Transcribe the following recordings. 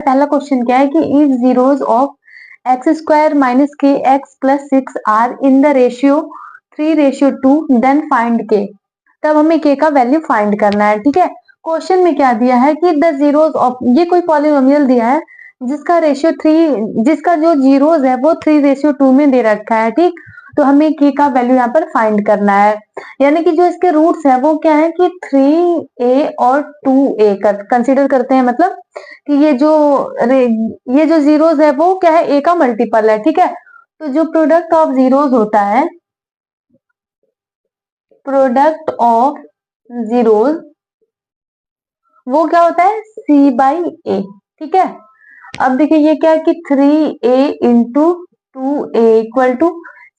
पहला क्वेश्चन क्या है कि if zeros of x square minus k x plus 6 are in the ratio 3:2 then find k. तब हमें के का वैल्यू फाइंड करना है। ठीक है, क्वेश्चन में क्या दिया है कि द जीरोस ऑफ, ये कोई पॉलिनोमियल दिया है जिसका रेशियो 3, जिसका जो जीरोस है वो 3:2 में दे रखा है। ठीक, तो हमें के का वैल्यू यहाँ पर फाइंड करना है। यानी कि जो इसके रूट्स है वो क्या है कि 3a और 2a कंसिडर करते हैं। मतलब कि ये जो जीरोस है वो क्या है, a का मल्टीपल है। ठीक है, तो जो प्रोडक्ट ऑफ जीरोस होता है, प्रोडक्ट ऑफ जीरोस वो क्या होता है, c/a। ठीक है, अब देखिए ये क्या है कि 3a into 2a equal to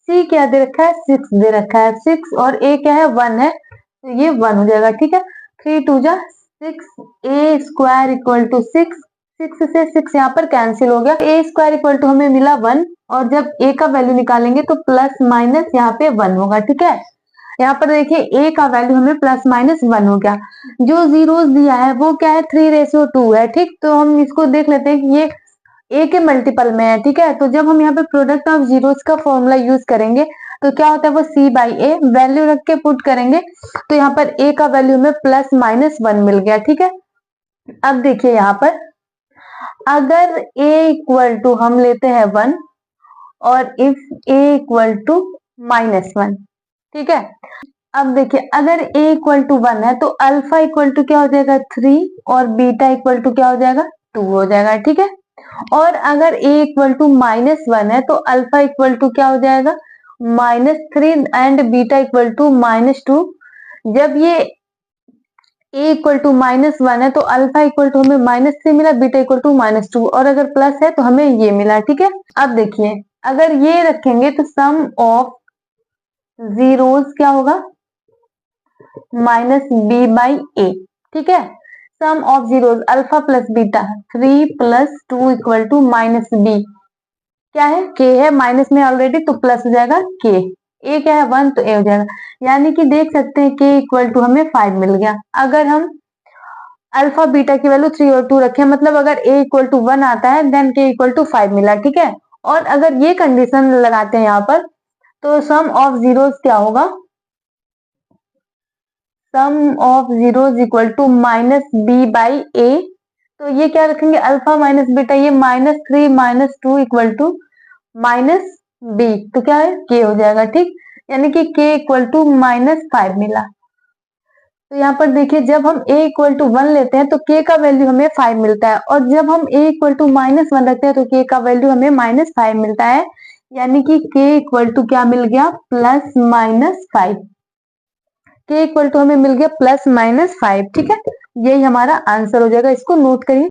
c क्या दे रखा है, 6 दे रखा है, 6 और a क्या है, 1 है, तो ये 1 हो जाएगा। ठीक है, 3 2 जा 6, a स्क्वायर इक्वल टू 6, 6 से 6 यहाँ पर कैंसिल हो गया, a स्क्वायर इक्वल टू हमें मिला 1, और जब a का वैल्यू निकालेंगे तो प्लस माइनस यहाँ पे 1 होगा। ठीक है, यहाँ पर देखिए a का वैल्यू हमें प्लस माइनस 1 हो गया। जो जीरोस दिया है वो क्या है, 3:2 है। ठीक, तो हम इसको देख लेते हैं कि ये a के मल्टीपल में है। ठीक है, तो जब हम यहाँ पे प्रोडक्ट ऑफ जीरोस का फॉर्मूला यूज करेंगे तो क्या होता है, वो c/a वैल्यू रख के पुट करेंगे तो यहाँ पर a का वैल्यू में प्लस माइनस 1 मिल गया। ठीक है, अब देखिए यहाँ पर अगर a इक्वल टू हम लेते हैं 1 और इफ a इक्वल टू -1। ठीक है, अब देखिए अगर a इक्वल टू 1 है तो अल्फा इक्वल टू क्या हो जाएगा, 3, और बीटा इक्वल टू क्या हो जाएगा, 2 हो जाएगा। ठीक है, और अगर a इक्वल टू -1 है तो अल्फा इक्वल टू क्या हो जाएगा, -3 एंड बीटा इक्वल टू -2। जब ये a इक्वल टू -1 है तो अल्फा इक्वल टू हमें -3 मिला, बीटा इक्वल टू -2, और अगर प्लस है तो हमें ये मिला। ठीक है, अब देखिए अगर ये रखेंगे तो सम ऑफ जीरोस क्या होगा, -b/a। ठीक है, sum of zeros alpha plus beta 3 + 2 equal to -b क्या है, k है, माइनस में ऑलरेडी तो प्लस हो जाएगा k, a क्या है 1 तो a हो जाएगा। यानी कि देख सकते हैं k इक्वल टू हमें 5 मिल गया। अगर हम अल्फा बीटा की वैल्यू 3 और 2 रखें, मतलब अगर a इक्वल टू 1 आता है देन k इक्वल टू 5 मिला। ठीक है, और अगर ये कंडीशन लगाते हैं यहाँ पर तो सम ऑफ जीरोस क्या होगा, sum of zeros equal to -b/a। तो ये क्या रखेंगे, अल्फा माइनस बीटा, ये -3 -2 इक्वल टू -b, तो क्या है k हो जाएगा। ठीक, यानी कि k इक्वल टू -5 मिला। तो यहाँ पर देखिए जब हम a इक्वल टू 1 लेते हैं तो k का वैल्यू हमें 5 मिलता है, और जब हम a इक्वल टू -1 रखते हैं तो k का वैल्यू हमें -5 मिलता है। यानी कि k इक्वल टू क्या मिल गया, +-5। k इक्वल टू हमें मिल गया +-5। ठीक है, यही हमारा आंसर हो जाएगा, इसको नोट करिए।